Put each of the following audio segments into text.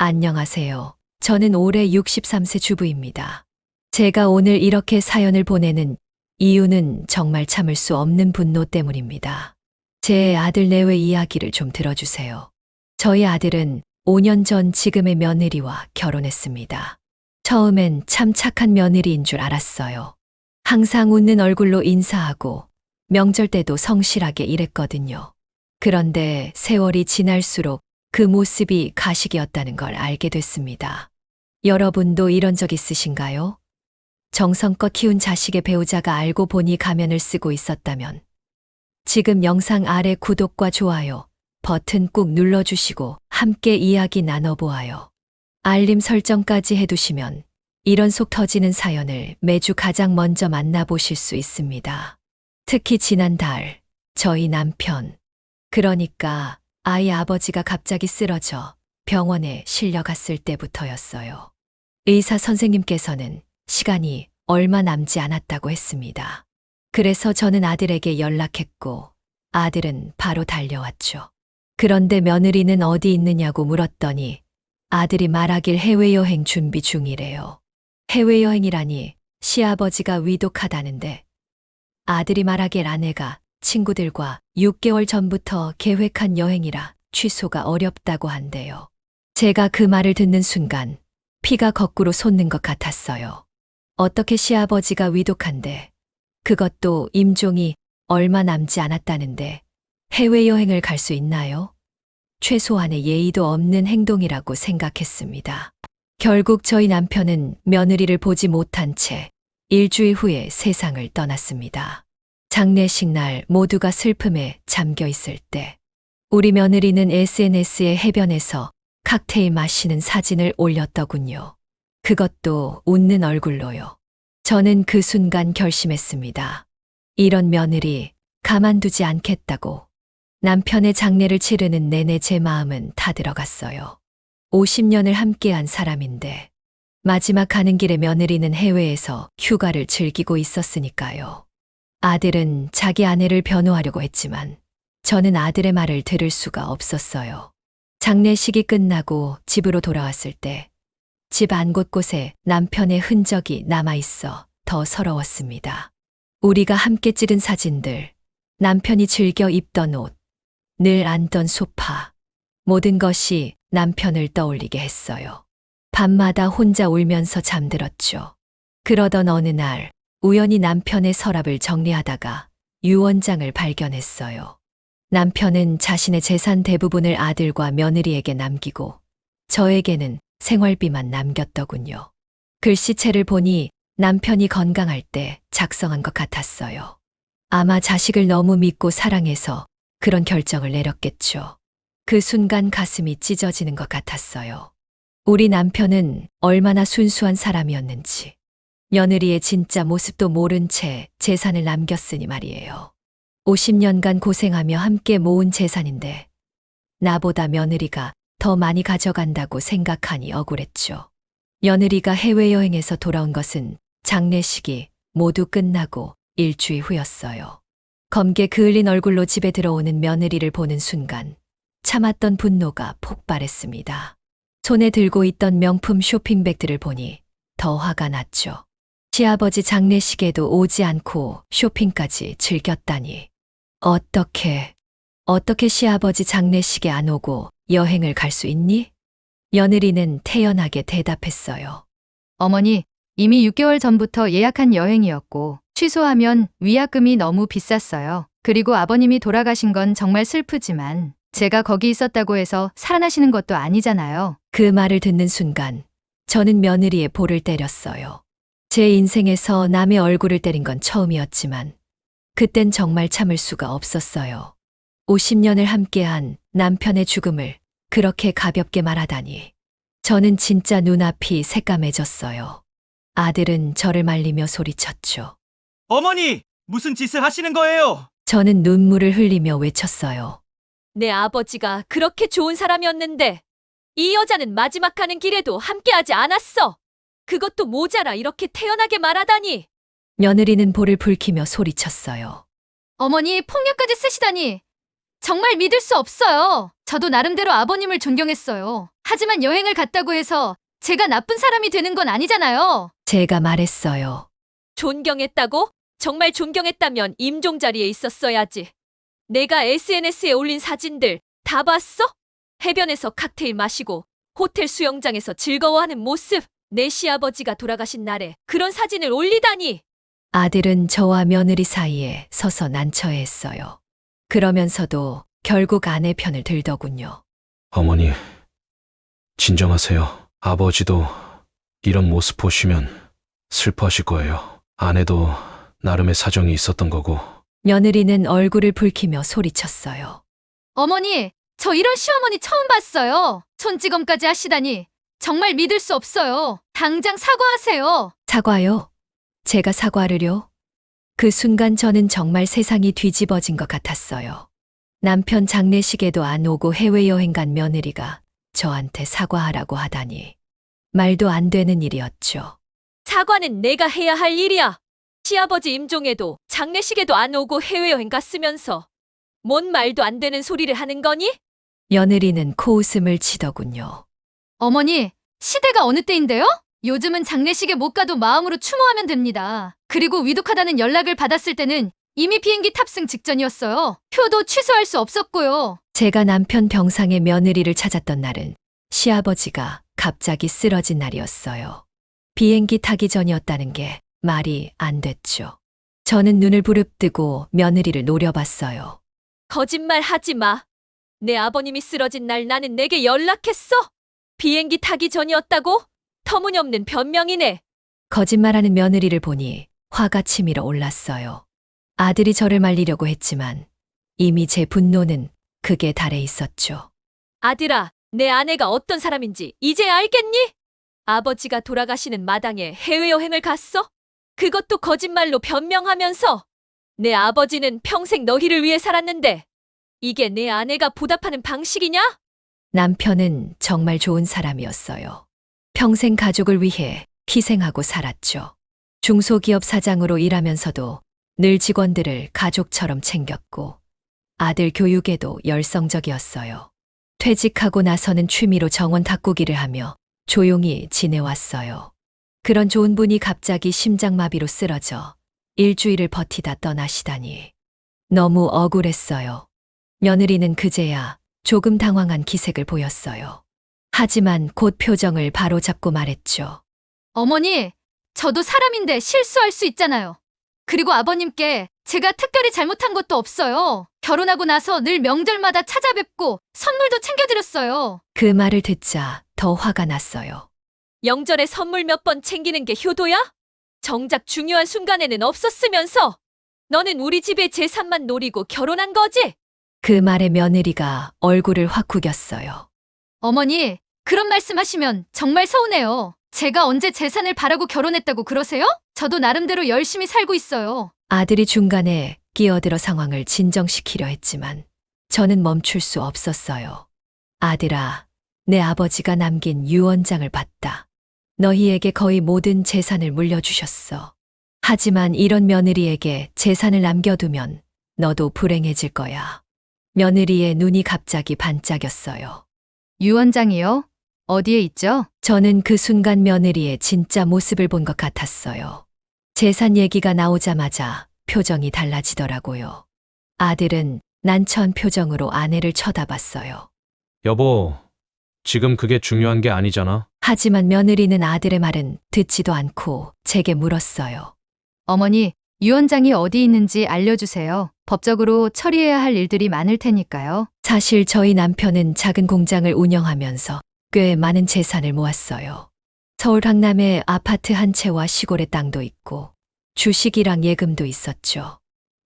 안녕하세요. 저는 올해 63세 주부입니다. 제가 오늘 이렇게 사연을 보내는 이유는 정말 참을 수 없는 분노 때문입니다. 제 아들 내외 이야기를 좀 들어주세요. 저희 아들은 5년 전 지금의 며느리와 결혼했습니다. 처음엔 참 착한 며느리인 줄 알았어요. 항상 웃는 얼굴로 인사하고 명절 때도 성실하게 일했거든요. 그런데 세월이 지날수록 그 모습이 가식이었다는 걸 알게 됐습니다. 여러분도 이런 적 있으신가요? 정성껏 키운 자식의 배우자가 알고 보니 가면을 쓰고 있었다면 지금 영상 아래 구독과 좋아요 버튼 꾹 눌러주시고 함께 이야기 나눠보아요. 알림 설정까지 해두시면 이런 속 터지는 사연을 매주 가장 먼저 만나보실 수 있습니다. 특히 지난달 저희 남편, 그러니까 아이 아버지가 갑자기 쓰러져 병원에 실려갔을 때부터였어요. 의사 선생님께서는 시간이 얼마 남지 않았다고 했습니다. 그래서 저는 아들에게 연락했고 아들은 바로 달려왔죠. 그런데 며느리는 어디 있느냐고 물었더니 아들이 말하길 해외여행 준비 중이래요. 해외여행이라니 시아버지가 위독하다는데 아들이 말하길 아내가 친구들과 6개월 전부터 계획한 여행이라 취소가 어렵다고 한대요. 제가 그 말을 듣는 순간 피가 거꾸로 솟는 것 같았어요. 어떻게 시아버지가 위독한데 그것도 임종이 얼마 남지 않았다는데 해외여행을 갈 수 있나요? 최소한의 예의도 없는 행동이라고 생각했습니다. 결국 저희 남편은 며느리를 보지 못한 채 일주일 후에 세상을 떠났습니다. 장례식 날 모두가 슬픔에 잠겨 있을 때 우리 며느리는 SNS에 해변에서 칵테일 마시는 사진을 올렸더군요. 그것도 웃는 얼굴로요. 저는 그 순간 결심했습니다. 이런 며느리 가만두지 않겠다고. 남편의 장례를 치르는 내내 제 마음은 다 들어갔어요. 50년을 함께한 사람인데 마지막 가는 길에 며느리는 해외에서 휴가를 즐기고 있었으니까요. 아들은 자기 아내를 변호하려고 했지만 저는 아들의 말을 들을 수가 없었어요. 장례식이 끝나고 집으로 돌아왔을 때 집 안 곳곳에 남편의 흔적이 남아있어 더 서러웠습니다. 우리가 함께 찍은 사진들, 남편이 즐겨 입던 옷, 늘 앉던 소파, 모든 것이 남편을 떠올리게 했어요. 밤마다 혼자 울면서 잠들었죠. 그러던 어느 날 우연히 남편의 서랍을 정리하다가 유언장을 발견했어요. 남편은 자신의 재산 대부분을 아들과 며느리에게 남기고 저에게는 생활비만 남겼더군요. 글씨체를 보니 남편이 건강할 때 작성한 것 같았어요. 아마 자식을 너무 믿고 사랑해서 그런 결정을 내렸겠죠. 그 순간 가슴이 찢어지는 것 같았어요. 우리 남편은 얼마나 순수한 사람이었는지, 며느리의 진짜 모습도 모른 채 재산을 남겼으니 말이에요. 50년간 고생하며 함께 모은 재산인데 나보다 며느리가 더 많이 가져간다고 생각하니 억울했죠. 며느리가 해외여행에서 돌아온 것은 장례식이 모두 끝나고 일주일 후였어요. 검게 그을린 얼굴로 집에 들어오는 며느리를 보는 순간 참았던 분노가 폭발했습니다. 손에 들고 있던 명품 쇼핑백들을 보니 더 화가 났죠. 시아버지 장례식에도 오지 않고 쇼핑까지 즐겼다니. 어떻게 시아버지 장례식에 안 오고 여행을 갈 수 있니? 며느리는 태연하게 대답했어요. 어머니, 이미 6개월 전부터 예약한 여행이었고 취소하면 위약금이 너무 비쌌어요. 그리고 아버님이 돌아가신 건 정말 슬프지만 제가 거기 있었다고 해서 살아나시는 것도 아니잖아요. 그 말을 듣는 순간 저는 며느리의 볼을 때렸어요. 제 인생에서 남의 얼굴을 때린 건 처음이었지만 그땐 정말 참을 수가 없었어요. 50년을 함께한 남편의 죽음을 그렇게 가볍게 말하다니. 저는 진짜 눈앞이 새까매졌어요. 아들은 저를 말리며 소리쳤죠. 어머니! 무슨 짓을 하시는 거예요? 저는 눈물을 흘리며 외쳤어요. 내 아버지가 그렇게 좋은 사람이었는데 이 여자는 마지막 가는 길에도 함께하지 않았어. 그것도 모자라 이렇게 태연하게 말하다니. 며느리는 볼을 붉히며 소리쳤어요. 어머니, 폭력까지 쓰시다니. 정말 믿을 수 없어요. 저도 나름대로 아버님을 존경했어요. 하지만 여행을 갔다고 해서 제가 나쁜 사람이 되는 건 아니잖아요. 제가 말했어요. 존경했다고? 정말 존경했다면 임종 자리에 있었어야지. 내가 SNS에 올린 사진들 다 봤어? 해변에서 칵테일 마시고 호텔 수영장에서 즐거워하는 모습. 내 시아버지가 돌아가신 날에 그런 사진을 올리다니. 아들은 저와 며느리 사이에 서서 난처해했어요. 그러면서도 결국 아내 편을 들더군요. 어머니, 진정하세요. 아버지도 이런 모습 보시면 슬퍼하실 거예요. 아내도 나름의 사정이 있었던 거고. 며느리는 얼굴을 붉히며 소리쳤어요. 어머니, 저 이런 시어머니 처음 봤어요. 손찌검까지 하시다니. 정말 믿을 수 없어요. 당장 사과하세요. 사과요? 제가 사과를요? 그 순간 저는 정말 세상이 뒤집어진 것 같았어요. 남편 장례식에도 안 오고 해외여행 간 며느리가 저한테 사과하라고 하다니. 말도 안 되는 일이었죠. 사과는 내가 해야 할 일이야. 시아버지 임종에도 장례식에도 안 오고 해외여행 갔으면서 뭔 말도 안 되는 소리를 하는 거니? 며느리는 코웃음을 치더군요. 어머니, 시대가 어느 때인데요? 요즘은 장례식에 못 가도 마음으로 추모하면 됩니다. 그리고 위독하다는 연락을 받았을 때는 이미 비행기 탑승 직전이었어요. 표도 취소할 수 없었고요. 제가 남편 병상에 며느리를 찾았던 날은 시아버지가 갑자기 쓰러진 날이었어요. 비행기 타기 전이었다는 게 말이 안 됐죠. 저는 눈을 부릅뜨고 며느리를 노려봤어요. 거짓말 하지 마. 내 아버님이 쓰러진 날 나는 내게 연락했어. 비행기 타기 전이었다고? 터무니없는 변명이네. 거짓말하는 며느리를 보니 화가 치밀어 올랐어요. 아들이 저를 말리려고 했지만 이미 제 분노는 극에 달해 있었죠. 아들아, 내 아내가 어떤 사람인지 이제 알겠니? 아버지가 돌아가시는 마당에 해외여행을 갔어? 그것도 거짓말로 변명하면서. 내 아버지는 평생 너희를 위해 살았는데 이게 내 아내가 보답하는 방식이냐? 남편은 정말 좋은 사람이었어요. 평생 가족을 위해 희생하고 살았죠. 중소기업 사장으로 일하면서도 늘 직원들을 가족처럼 챙겼고 아들 교육에도 열성적이었어요. 퇴직하고 나서는 취미로 정원 가꾸기를 하며 조용히 지내왔어요. 그런 좋은 분이 갑자기 심장마비로 쓰러져 일주일을 버티다 떠나시다니 너무 억울했어요. 며느리는 그제야 조금 당황한 기색을 보였어요. 하지만 곧 표정을 바로잡고 말했죠. 어머니, 저도 사람인데 실수할 수 있잖아요. 그리고 아버님께 제가 특별히 잘못한 것도 없어요. 결혼하고 나서 늘 명절마다 찾아뵙고 선물도 챙겨드렸어요. 그 말을 듣자 더 화가 났어요. 명절에 선물 몇 번 챙기는 게 효도야? 정작 중요한 순간에는 없었으면서 너는 우리 집의 재산만 노리고 결혼한 거지? 그 말에 며느리가 얼굴을 확 구겼어요. 어머니, 그런 말씀하시면 정말 서운해요. 제가 언제 재산을 바라고 결혼했다고 그러세요? 저도 나름대로 열심히 살고 있어요. 아들이 중간에 끼어들어 상황을 진정시키려 했지만 저는 멈출 수 없었어요. 아들아, 내 아버지가 남긴 유언장을 봤다. 너희에게 거의 모든 재산을 물려주셨어. 하지만 이런 며느리에게 재산을 남겨두면 너도 불행해질 거야. 며느리의 눈이 갑자기 반짝였어요. 유언장이요? 어디에 있죠? 저는 그 순간 며느리의 진짜 모습을 본 것 같았어요. 재산 얘기가 나오자마자 표정이 달라지더라고요. 아들은 난처한 표정으로 아내를 쳐다봤어요. 여보, 지금 그게 중요한 게 아니잖아. 하지만 며느리는 아들의 말은 듣지도 않고 제게 물었어요. 어머니, 유언장이 어디 있는지 알려주세요. 법적으로 처리해야 할 일들이 많을 테니까요. 사실 저희 남편은 작은 공장을 운영하면서 꽤 많은 재산을 모았어요. 서울 강남에 아파트 한 채와 시골에 땅도 있고 주식이랑 예금도 있었죠.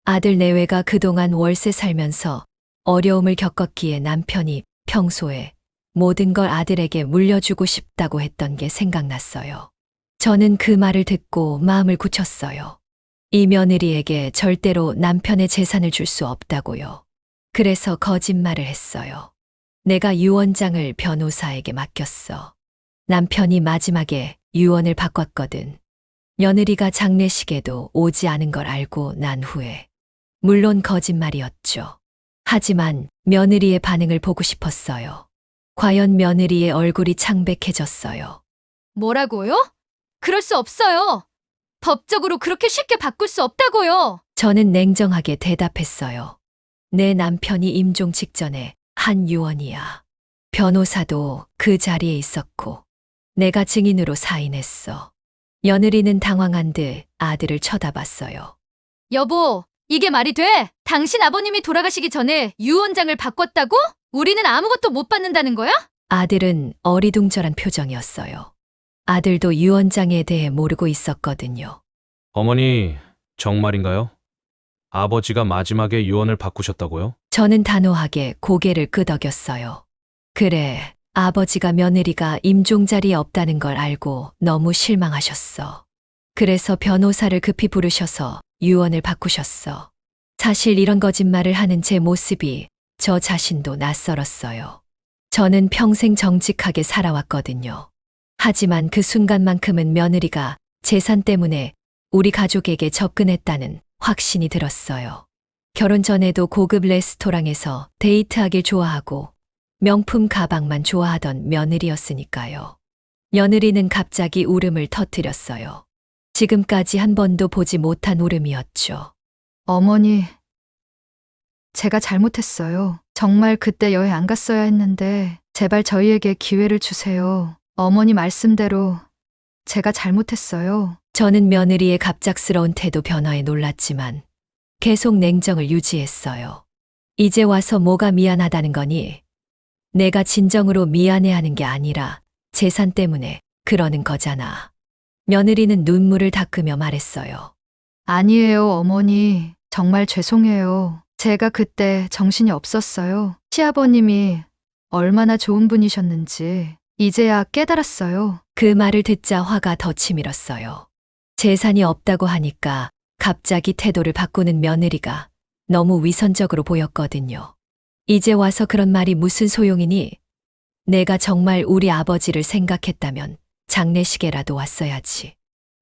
아들 내외가 그동안 월세 살면서 어려움을 겪었기에 남편이 평소에 모든 걸 아들에게 물려주고 싶다고 했던 게 생각났어요. 저는 그 말을 듣고 마음을 굳혔어요. 이 며느리에게 절대로 남편의 재산을 줄 수 없다고요. 그래서 거짓말을 했어요. 내가 유언장을 변호사에게 맡겼어. 남편이 마지막에 유언을 바꿨거든. 며느리가 장례식에도 오지 않은 걸 알고 난 후에. 물론 거짓말이었죠. 하지만 며느리의 반응을 보고 싶었어요. 과연 며느리의 얼굴이 창백해졌어요. 뭐라고요? 그럴 수 없어요. 법적으로 그렇게 쉽게 바꿀 수 없다고요. 저는 냉정하게 대답했어요. 내 남편이 임종 직전에 한 유언이야. 변호사도 그 자리에 있었고 내가 증인으로 사인했어. 며느리는 당황한 듯 아들을 쳐다봤어요. 여보, 이게 말이 돼? 당신 아버님이 돌아가시기 전에 유언장을 바꿨다고? 우리는 아무것도 못 받는다는 거야? 아들은 어리둥절한 표정이었어요. 아들도 유언장에 대해 모르고 있었거든요. 어머니, 정말인가요? 아버지가 마지막에 유언을 바꾸셨다고요? 저는 단호하게 고개를 끄덕였어요. 그래, 아버지가 며느리가 임종 자리에 없다는 걸 알고 너무 실망하셨어. 그래서 변호사를 급히 부르셔서 유언을 바꾸셨어. 사실 이런 거짓말을 하는 제 모습이 저 자신도 낯설었어요. 저는 평생 정직하게 살아왔거든요. 하지만 그 순간만큼은 며느리가 재산 때문에 우리 가족에게 접근했다는 확신이 들었어요. 결혼 전에도 고급 레스토랑에서 데이트하길 좋아하고 명품 가방만 좋아하던 며느리였으니까요. 며느리는 갑자기 울음을 터뜨렸어요. 지금까지 한 번도 보지 못한 울음이었죠. 어머니, 제가 잘못했어요. 정말 그때 여행 안 갔어야 했는데 제발 저희에게 기회를 주세요. 어머니 말씀대로 제가 잘못했어요. 저는 며느리의 갑작스러운 태도 변화에 놀랐지만 계속 냉정을 유지했어요. 이제 와서 뭐가 미안하다는 거니? 내가 진정으로 미안해하는 게 아니라 재산 때문에 그러는 거잖아. 며느리는 눈물을 닦으며 말했어요. 아니에요, 어머니. 정말 죄송해요. 제가 그때 정신이 없었어요. 시아버님이 얼마나 좋은 분이셨는지 이제야 깨달았어요. 그 말을 듣자 화가 더 치밀었어요. 재산이 없다고 하니까 갑자기 태도를 바꾸는 며느리가 너무 위선적으로 보였거든요. 이제 와서 그런 말이 무슨 소용이니? 내가 정말 우리 아버지를 생각했다면 장례식에라도 왔어야지.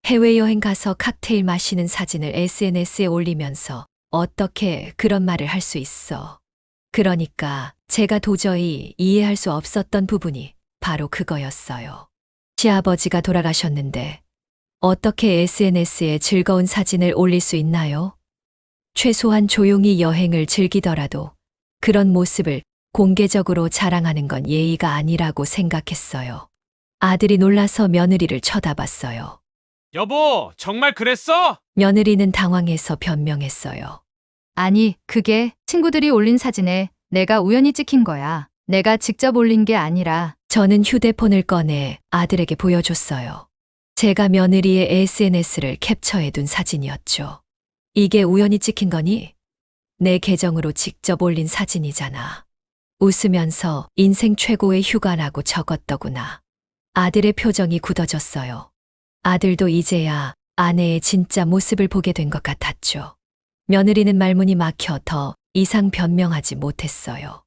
해외여행 가서 칵테일 마시는 사진을 SNS에 올리면서 어떻게 그런 말을 할 수 있어. 그러니까 제가 도저히 이해할 수 없었던 부분이 바로 그거였어요. 시아버지가 돌아가셨는데 어떻게 SNS에 즐거운 사진을 올릴 수 있나요? 최소한 조용히 여행을 즐기더라도 그런 모습을 공개적으로 자랑하는 건 예의가 아니라고 생각했어요. 아들이 놀라서 며느리를 쳐다봤어요. 여보, 정말 그랬어? 며느리는 당황해서 변명했어요. 아니, 그게 친구들이 올린 사진에 내가 우연히 찍힌 거야. 내가 직접 올린 게 아니라. 저는 휴대폰을 꺼내 아들에게 보여줬어요. 제가 며느리의 SNS를 캡처해둔 사진이었죠. 이게 우연히 찍힌 거니? 내 계정으로 직접 올린 사진이잖아. 웃으면서 인생 최고의 휴가라고 적었더구나. 아들의 표정이 굳어졌어요. 아들도 이제야 아내의 진짜 모습을 보게 된 것 같았죠. 며느리는 말문이 막혀 더 이상 변명하지 못했어요.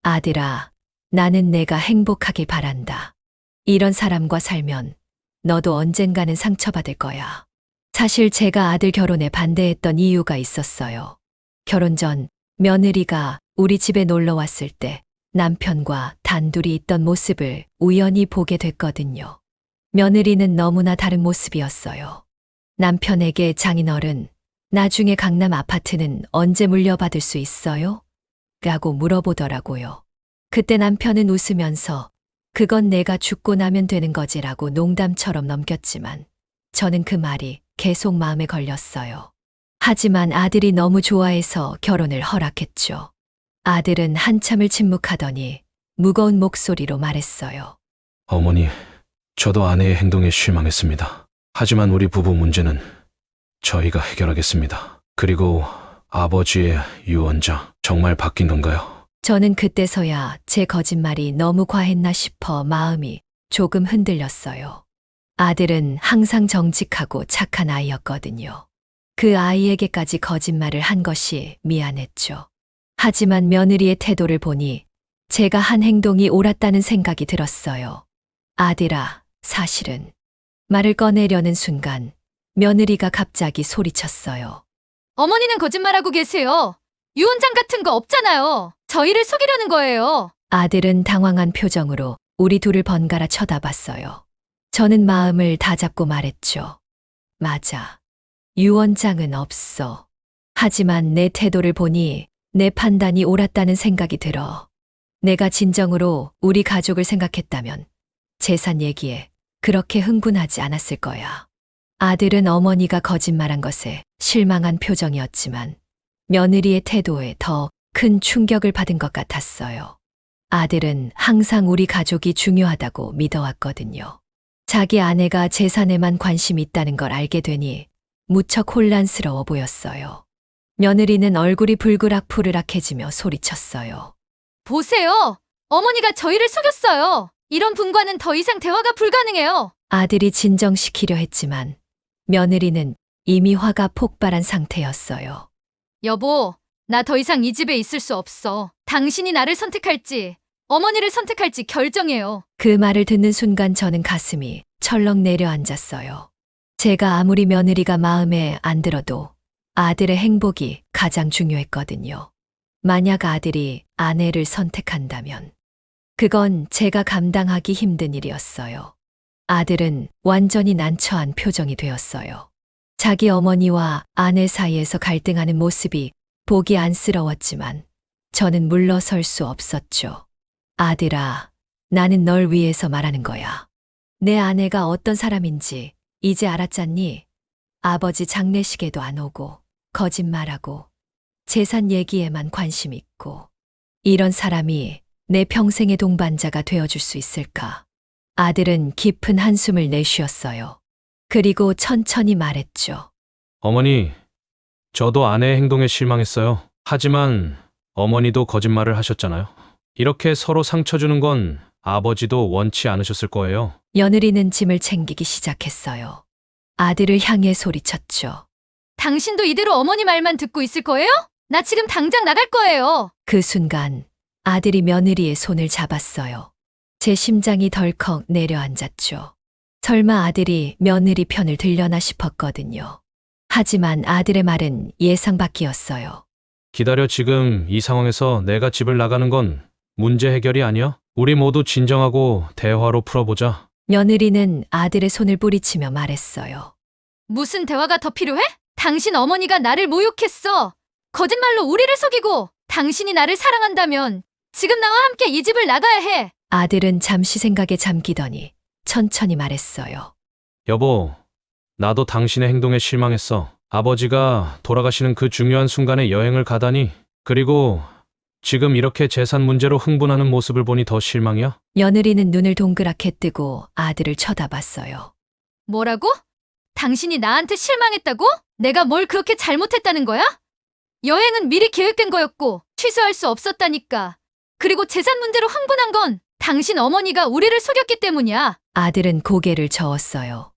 아들아, 나는 내가 행복하길 바란다. 이런 사람과 살면 너도 언젠가는 상처받을 거야. 사실 제가 아들 결혼에 반대했던 이유가 있었어요. 결혼 전 며느리가 우리 집에 놀러 왔을 때 남편과 단둘이 있던 모습을 우연히 보게 됐거든요. 며느리는 너무나 다른 모습이었어요. 남편에게 장인어른, 나중에 강남 아파트는 언제 물려받을 수 있어요? 라고 물어보더라고요. 그때 남편은 웃으면서 그건 내가 죽고 나면 되는 거지라고 농담처럼 넘겼지만 저는 그 말이 계속 마음에 걸렸어요. 하지만 아들이 너무 좋아해서 결혼을 허락했죠. 아들은 한참을 침묵하더니 무거운 목소리로 말했어요. 어머니, 저도 아내의 행동에 실망했습니다. 하지만 우리 부부 문제는 저희가 해결하겠습니다. 그리고 아버지의 유언장 정말 바뀐 건가요? 저는 그때서야 제 거짓말이 너무 과했나 싶어 마음이 조금 흔들렸어요. 아들은 항상 정직하고 착한 아이였거든요. 그 아이에게까지 거짓말을 한 것이 미안했죠. 하지만 며느리의 태도를 보니 제가 한 행동이 옳았다는 생각이 들었어요. 아들아, 사실은 말을 꺼내려는 순간 며느리가 갑자기 소리쳤어요. 어머니는 거짓말하고 계세요. 유언장 같은 거 없잖아요. 저희를 속이려는 거예요. 아들은 당황한 표정으로 우리 둘을 번갈아 쳐다봤어요. 저는 마음을 다잡고 말했죠. 맞아. 유언장은 없어. 하지만 내 태도를 보니 내 판단이 옳았다는 생각이 들어. 내가 진정으로 우리 가족을 생각했다면 재산 얘기에 그렇게 흥분하지 않았을 거야. 아들은 어머니가 거짓말한 것에 실망한 표정이었지만 며느리의 태도에 더 큰 충격을 받은 것 같았어요. 아들은 항상 우리 가족이 중요하다고 믿어왔거든요. 자기 아내가 재산에만 관심이 있다는 걸 알게 되니 무척 혼란스러워 보였어요. 며느리는 얼굴이 불그락푸르락해지며 소리쳤어요. 보세요. 어머니가 저희를 속였어요. 이런 분과는 더 이상 대화가 불가능해요. 아들이 진정시키려 했지만 며느리는 이미 화가 폭발한 상태였어요. 여보, 나 더 이상 이 집에 있을 수 없어. 당신이 나를 선택할지, 어머니를 선택할지 결정해요. 그 말을 듣는 순간 저는 가슴이 철렁 내려앉았어요. 제가 아무리 며느리가 마음에 안 들어도 아들의 행복이 가장 중요했거든요. 만약 아들이 아내를 선택한다면 그건 제가 감당하기 힘든 일이었어요. 아들은 완전히 난처한 표정이 되었어요. 자기 어머니와 아내 사이에서 갈등하는 모습이 보기 안쓰러웠지만 저는 물러설 수 없었죠. 아들아, 나는 널 위해서 말하는 거야. 내 아내가 어떤 사람인지 이제 알았잖니? 아버지 장례식에도 안 오고 거짓말하고 재산 얘기에만 관심 있고 이런 사람이 내 평생의 동반자가 되어줄 수 있을까? 아들은 깊은 한숨을 내쉬었어요. 그리고 천천히 말했죠. 어머니, 저도 아내의 행동에 실망했어요. 하지만 어머니도 거짓말을 하셨잖아요. 이렇게 서로 상처 주는 건 아버지도 원치 않으셨을 거예요. 며느리는 짐을 챙기기 시작했어요. 아들을 향해 소리쳤죠. 당신도 이대로 어머니 말만 듣고 있을 거예요? 나 지금 당장 나갈 거예요. 그 순간 아들이 며느리의 손을 잡았어요. 제 심장이 덜컥 내려앉았죠. 설마 아들이 며느리 편을 들려나 싶었거든요. 하지만 아들의 말은 예상 밖이었어요. 기다려, 지금 이 상황에서 내가 집을 나가는 건 문제 해결이 아니야. 우리 모두 진정하고 대화로 풀어보자. 며느리는 아들의 손을 뿌리치며 말했어요. 무슨 대화가 더 필요해? 당신 어머니가 나를 모욕했어. 거짓말로 우리를 속이고 당신이 나를 사랑한다면 지금 나와 함께 이 집을 나가야 해. 아들은 잠시 생각에 잠기더니 천천히 말했어요. 여보, 나도 당신의 행동에 실망했어. 아버지가 돌아가시는 그 중요한 순간에 여행을 가다니. 그리고 지금 이렇게 재산 문제로 흥분하는 모습을 보니 더 실망이야. 며느리는 눈을 동그랗게 뜨고 아들을 쳐다봤어요. 뭐라고? 당신이 나한테 실망했다고? 내가 뭘 그렇게 잘못했다는 거야? 여행은 미리 계획된 거였고 취소할 수 없었다니까. 그리고 재산 문제로 흥분한 건 당신 어머니가 우리를 속였기 때문이야. 아들은 고개를 저었어요.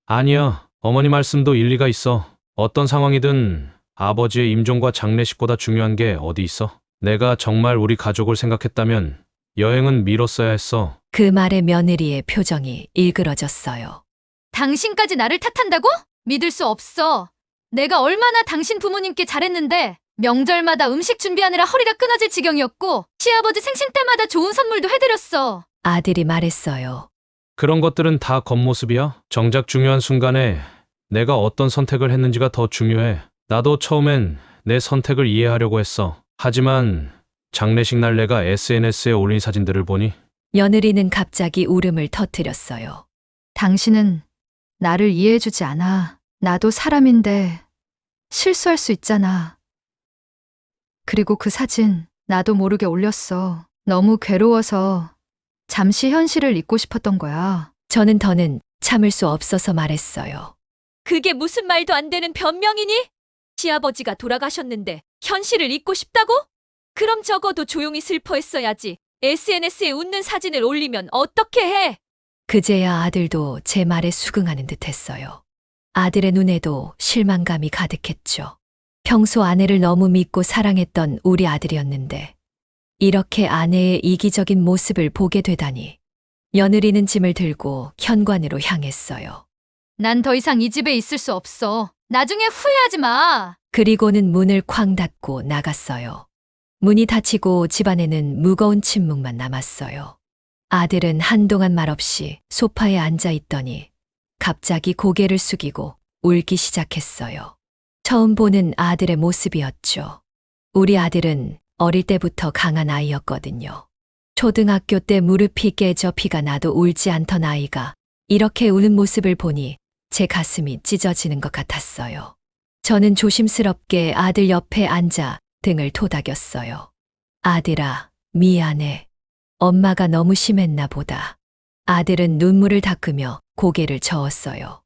아니야. 어머니 말씀도 일리가 있어. 어떤 상황이든 아버지의 임종과 장례식보다 중요한 게 어디 있어. 내가 정말 우리 가족을 생각했다면 여행은 미뤘어야 했어. 그 말에 며느리의 표정이 일그러졌어요. 당신까지 나를 탓한다고? 믿을 수 없어. 내가 얼마나 당신 부모님께 잘했는데 명절마다 음식 준비하느라 허리가 끊어질 지경이었고 시아버지 생신 때마다 좋은 선물도 해드렸어. 아들이 말했어요. 그런 것들은 다 겉모습이야. 정작 중요한 순간에 내가 어떤 선택을 했는지가 더 중요해. 나도 처음엔 내 선택을 이해하려고 했어. 하지만 장례식 날 내가 SNS에 올린 사진들을 보니 며느리는 갑자기 울음을 터뜨렸어요. 당신은 나를 이해해주지 않아. 나도 사람인데 실수할 수 있잖아. 그리고 그 사진 나도 모르게 올렸어. 너무 괴로워서 잠시 현실을 잊고 싶었던 거야. 저는 더는 참을 수 없어서 말했어요. 그게 무슨 말도 안 되는 변명이니? 시아버지가 돌아가셨는데 현실을 잊고 싶다고? 그럼 적어도 조용히 슬퍼했어야지. SNS에 웃는 사진을 올리면 어떻게 해? 그제야 아들도 제 말에 수긍하는 듯했어요. 아들의 눈에도 실망감이 가득했죠. 평소 아내를 너무 믿고 사랑했던 우리 아들이었는데 이렇게 아내의 이기적인 모습을 보게 되다니. 며느리는 짐을 들고 현관으로 향했어요. 난 더 이상 이 집에 있을 수 없어. 나중에 후회하지 마. 그리고는 문을 쾅 닫고 나갔어요. 문이 닫히고 집안에는 무거운 침묵만 남았어요. 아들은 한동안 말없이 소파에 앉아 있더니 갑자기 고개를 숙이고 울기 시작했어요. 처음 보는 아들의 모습이었죠. 우리 아들은 어릴 때부터 강한 아이였거든요. 초등학교 때 무릎이 깨져 피가 나도 울지 않던 아이가 이렇게 우는 모습을 보니 제 가슴이 찢어지는 것 같았어요. 저는 조심스럽게 아들 옆에 앉아 등을 토닥였어요. 아들아, 미안해. 엄마가 너무 심했나 보다. 아들은 눈물을 닦으며 고개를 저었어요.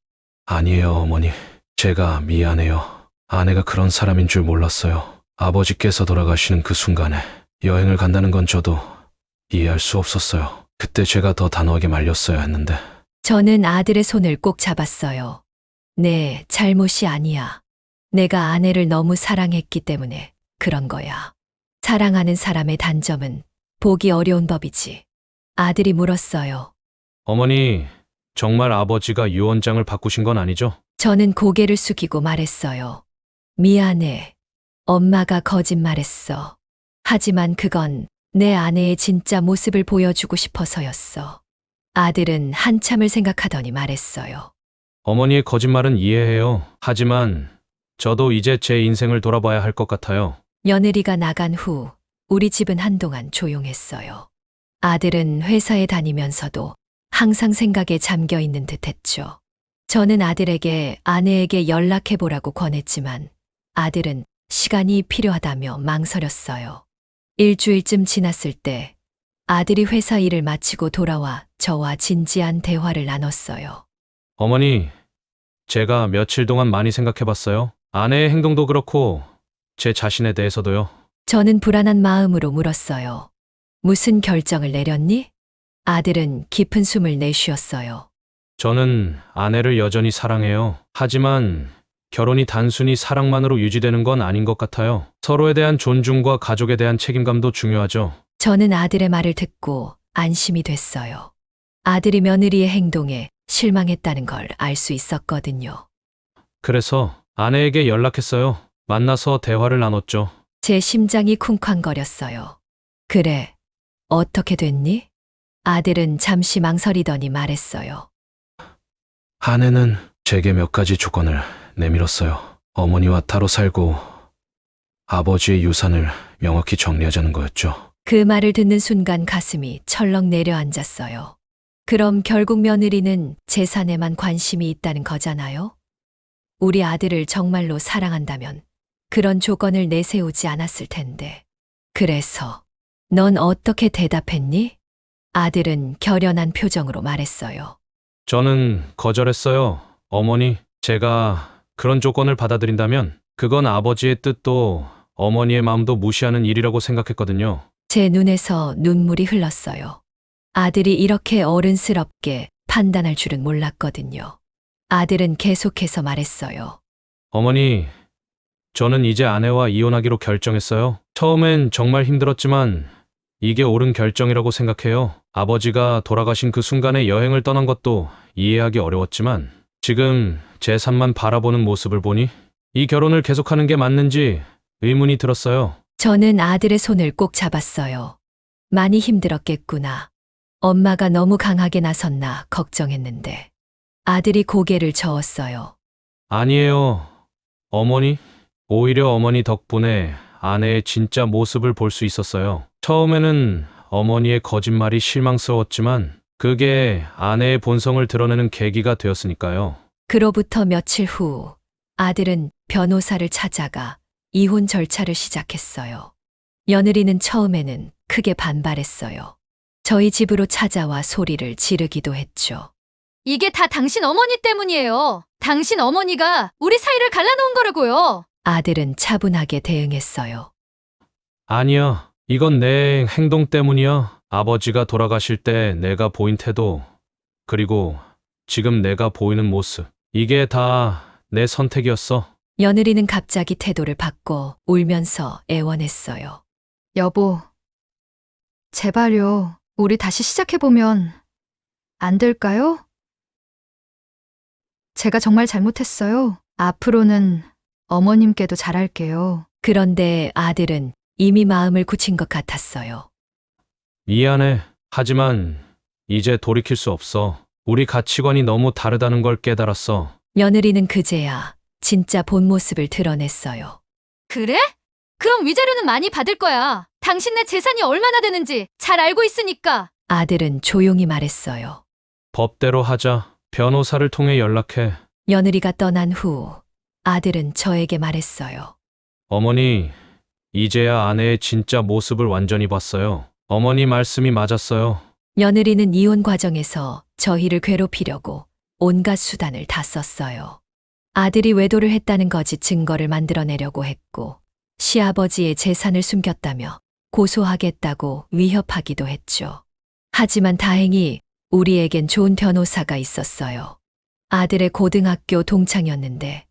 아니에요, 어머니. 제가 미안해요. 아내가 그런 사람인 줄 몰랐어요. 아버지께서 돌아가시는 그 순간에 여행을 간다는 건 저도 이해할 수 없었어요. 그때 제가 더 단호하게 말렸어야 했는데. 저는 아들의 손을 꼭 잡았어요. 네, 잘못이 아니야. 내가 아내를 너무 사랑했기 때문에 그런 거야. 사랑하는 사람의 단점은 보기 어려운 법이지. 아들이 물었어요. 어머니, 정말 아버지가 유언장을 바꾸신 건 아니죠? 저는 고개를 숙이고 말했어요. 미안해. 엄마가 거짓말했어. 하지만 그건 내 아내의 진짜 모습을 보여주고 싶어서였어. 아들은 한참을 생각하더니 말했어요. 어머니의 거짓말은 이해해요. 하지만 저도 이제 제 인생을 돌아봐야 할 것 같아요. 며느리가 나간 후 우리 집은 한동안 조용했어요. 아들은 회사에 다니면서도 항상 생각에 잠겨 있는 듯 했죠. 저는 아들에게 아내에게 연락해보라고 권했지만 아들은 시간이 필요하다며 망설였어요. 일주일쯤 지났을 때 아들이 회사 일을 마치고 돌아와 저와 진지한 대화를 나눴어요. 어머니, 제가 며칠 동안 많이 생각해봤어요. 아내의 행동도 그렇고 제 자신에 대해서도요. 저는 불안한 마음으로 물었어요. 무슨 결정을 내렸니? 아들은 깊은 숨을 내쉬었어요. 저는 아내를 여전히 사랑해요. 하지만 결혼이 단순히 사랑만으로 유지되는 건 아닌 것 같아요. 서로에 대한 존중과 가족에 대한 책임감도 중요하죠. 저는 아들의 말을 듣고 안심이 됐어요. 아들이 며느리의 행동에 실망했다는 걸 알 수 있었거든요. 그래서 아내에게 연락했어요. 만나서 대화를 나눴죠. 제 심장이 쿵쾅거렸어요. 그래, 어떻게 됐니? 아들은 잠시 망설이더니 말했어요. 아내는 제게 몇 가지 조건을 내밀었어요. 어머니와 따로 살고 아버지의 유산을 명확히 정리하자는 거였죠. 그 말을 듣는 순간 가슴이 철렁 내려앉았어요. 그럼 결국 며느리는 재산에만 관심이 있다는 거잖아요? 우리 아들을 정말로 사랑한다면 그런 조건을 내세우지 않았을 텐데. 그래서 넌 어떻게 대답했니? 아들은 결연한 표정으로 말했어요. 저는 거절했어요. 어머니, 제가 그런 조건을 받아들인다면 그건 아버지의 뜻도 어머니의 마음도 무시하는 일이라고 생각했거든요. 제 눈에서 눈물이 흘렀어요. 아들이 이렇게 어른스럽게 판단할 줄은 몰랐거든요. 아들은 계속해서 말했어요. 어머니, 저는 이제 아내와 이혼하기로 결정했어요. 처음엔 정말 힘들었지만 이게 옳은 결정이라고 생각해요. 아버지가 돌아가신 그 순간에 여행을 떠난 것도 이해하기 어려웠지만 지금 제 삶만 바라보는 모습을 보니 이 결혼을 계속하는 게 맞는지 의문이 들었어요. 저는 아들의 손을 꼭 잡았어요. 많이 힘들었겠구나. 엄마가 너무 강하게 나섰나 걱정했는데. 아들이 고개를 저었어요. 아니에요. 어머니, 오히려 어머니 덕분에 아내의 진짜 모습을 볼 수 있었어요. 처음에는 어머니의 거짓말이 실망스러웠지만 그게 아내의 본성을 드러내는 계기가 되었으니까요. 그로부터 며칠 후 아들은 변호사를 찾아가 이혼 절차를 시작했어요. 며느리는 처음에는 크게 반발했어요. 저희 집으로 찾아와 소리를 지르기도 했죠. 이게 다 당신 어머니 때문이에요. 당신 어머니가 우리 사이를 갈라놓은 거라고요. 아들은 차분하게 대응했어요. 아니야. 이건 내 행동 때문이야. 아버지가 돌아가실 때 내가 보인 태도, 그리고 지금 내가 보이는 모습. 이게 다 내 선택이었어. 며느리는 갑자기 태도를 바꿔 울면서 애원했어요. 여보, 제발요. 우리 다시 시작해보면 안 될까요? 제가 정말 잘못했어요. 앞으로는 어머님께도 잘할게요. 그런데 아들은 이미 마음을 굳힌 것 같았어요. 미안해. 하지만 이제 돌이킬 수 없어. 우리 가치관이 너무 다르다는 걸 깨달았어. 며느리는 그제야 진짜 본 모습을 드러냈어요. 그래? 그럼 위자료는 많이 받을 거야. 당신네 재산이 얼마나 되는지 잘 알고 있으니까. 아들은 조용히 말했어요. 법대로 하자. 변호사를 통해 연락해. 며느리가 떠난 후 아들은 저에게 말했어요. 어머니, 이제야 아내의 진짜 모습을 완전히 봤어요. 어머니 말씀이 맞았어요. 며느리는 이혼 과정에서 저희를 괴롭히려고 온갖 수단을 다 썼어요. 아들이 외도를 했다는 거짓 증거를 만들어내려고 했고, 시아버지의 재산을 숨겼다며 고소하겠다고 위협하기도 했죠. 하지만 다행히 우리에겐 좋은 변호사가 있었어요. 아들의 고등학교 동창이었는데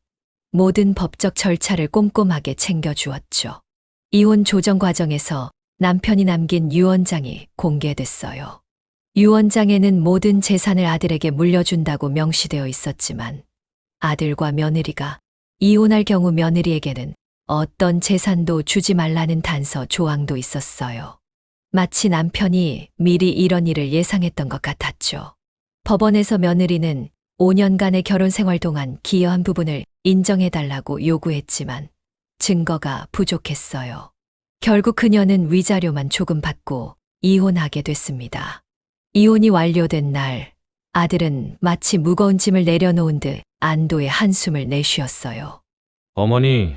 모든 법적 절차를 꼼꼼하게 챙겨주었죠. 이혼 조정 과정에서 남편이 남긴 유언장이 공개됐어요. 유언장에는 모든 재산을 아들에게 물려준다고 명시되어 있었지만 아들과 며느리가 이혼할 경우 며느리에게는 어떤 재산도 주지 말라는 단서 조항도 있었어요. 마치 남편이 미리 이런 일을 예상했던 것 같았죠. 법원에서 며느리는 5년간의 결혼 생활 동안 기여한 부분을 인정해달라고 요구했지만 증거가 부족했어요. 결국 그녀는 위자료만 조금 받고 이혼하게 됐습니다. 이혼이 완료된 날, 아들은 마치 무거운 짐을 내려놓은 듯 안도의 한숨을 내쉬었어요. 어머니,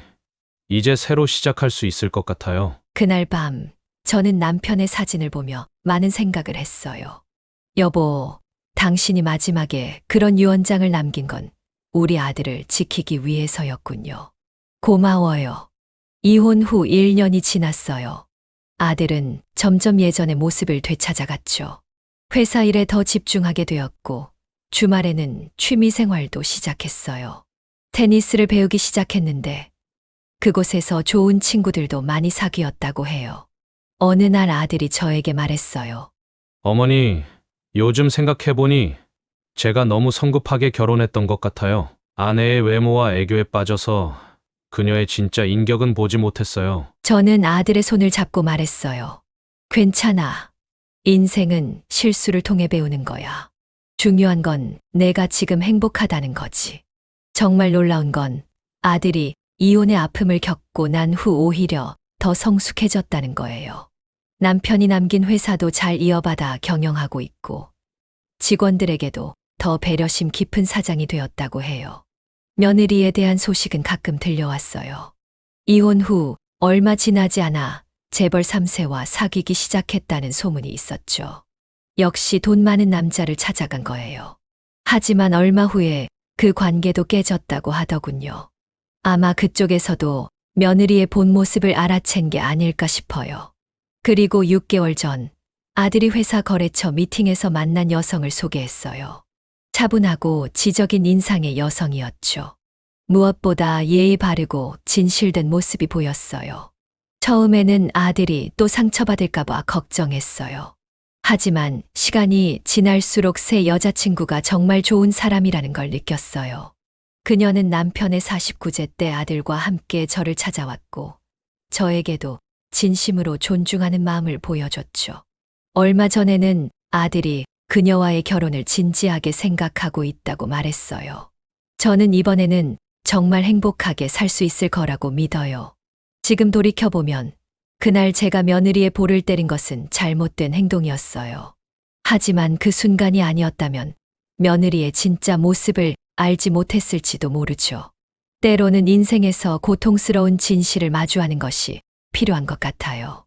이제 새로 시작할 수 있을 것 같아요. 그날 밤, 저는 남편의 사진을 보며 많은 생각을 했어요. 여보, 당신이 마지막에 그런 유언장을 남긴 건 우리 아들을 지키기 위해서였군요. 고마워요. 이혼 후 1년이 지났어요. 아들은 점점 예전의 모습을 되찾아갔죠. 회사 일에 더 집중하게 되었고, 주말에는 취미 생활도 시작했어요. 테니스를 배우기 시작했는데, 그곳에서 좋은 친구들도 많이 사귀었다고 해요. 어느 날 아들이 저에게 말했어요. 어머니, 요즘 생각해보니 제가 너무 성급하게 결혼했던 것 같아요. 아내의 외모와 애교에 빠져서 그녀의 진짜 인격은 보지 못했어요. 저는 아들의 손을 잡고 말했어요. 괜찮아. 인생은 실수를 통해 배우는 거야. 중요한 건 내가 지금 행복하다는 거지. 정말 놀라운 건 아들이 이혼의 아픔을 겪고 난 후 오히려 더 성숙해졌다는 거예요. 남편이 남긴 회사도 잘 이어받아 경영하고 있고 직원들에게도 더 배려심 깊은 사장이 되었다고 해요. 며느리에 대한 소식은 가끔 들려왔어요. 이혼 후 얼마 지나지 않아 재벌 3세와 사귀기 시작했다는 소문이 있었죠. 역시 돈 많은 남자를 찾아간 거예요. 하지만 얼마 후에 그 관계도 깨졌다고 하더군요. 아마 그쪽에서도 며느리의 본 모습을 알아챈 게 아닐까 싶어요. 그리고 6개월 전 아들이 회사 거래처 미팅에서 만난 여성을 소개했어요. 차분하고 지적인 인상의 여성이었죠. 무엇보다 예의 바르고 진실된 모습이 보였어요. 처음에는 아들이 또 상처받을까봐 걱정했어요. 하지만 시간이 지날수록 새 여자친구가 정말 좋은 사람이라는 걸 느꼈어요. 그녀는 남편의 49세 때 아들과 함께 저를 찾아왔고 저에게도 진심으로 존중하는 마음을 보여줬죠. 얼마 전에는 아들이 그녀와의 결혼을 진지하게 생각하고 있다고 말했어요. 저는 이번에는 정말 행복하게 살 수 있을 거라고 믿어요. 지금 돌이켜보면 그날 제가 며느리의 볼을 때린 것은 잘못된 행동이었어요. 하지만 그 순간이 아니었다면 며느리의 진짜 모습을 알지 못했을지도 모르죠. 때로는 인생에서 고통스러운 진실을 마주하는 것이 필요한 것 같아요.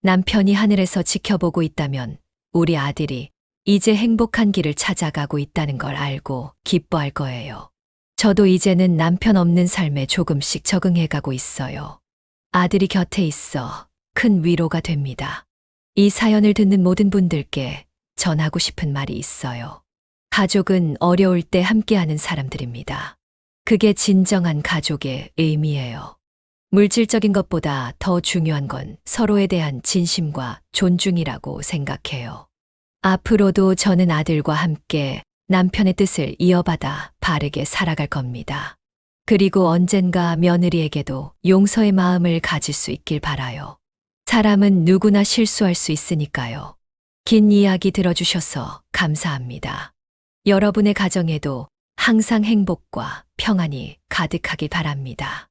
남편이 하늘에서 지켜보고 있다면 우리 아들이 이제 행복한 길을 찾아가고 있다는 걸 알고 기뻐할 거예요. 저도 이제는 남편 없는 삶에 조금씩 적응해가고 있어요. 아들이 곁에 있어 큰 위로가 됩니다. 이 사연을 듣는 모든 분들께 전하고 싶은 말이 있어요. 가족은 어려울 때 함께하는 사람들입니다. 그게 진정한 가족의 의미예요. 물질적인 것보다 더 중요한 건 서로에 대한 진심과 존중이라고 생각해요. 앞으로도 저는 아들과 함께 남편의 뜻을 이어받아 바르게 살아갈 겁니다. 그리고 언젠가 며느리에게도 용서의 마음을 가질 수 있길 바라요. 사람은 누구나 실수할 수 있으니까요. 긴 이야기 들어주셔서 감사합니다. 여러분의 가정에도 항상 행복과 평안이 가득하길 바랍니다.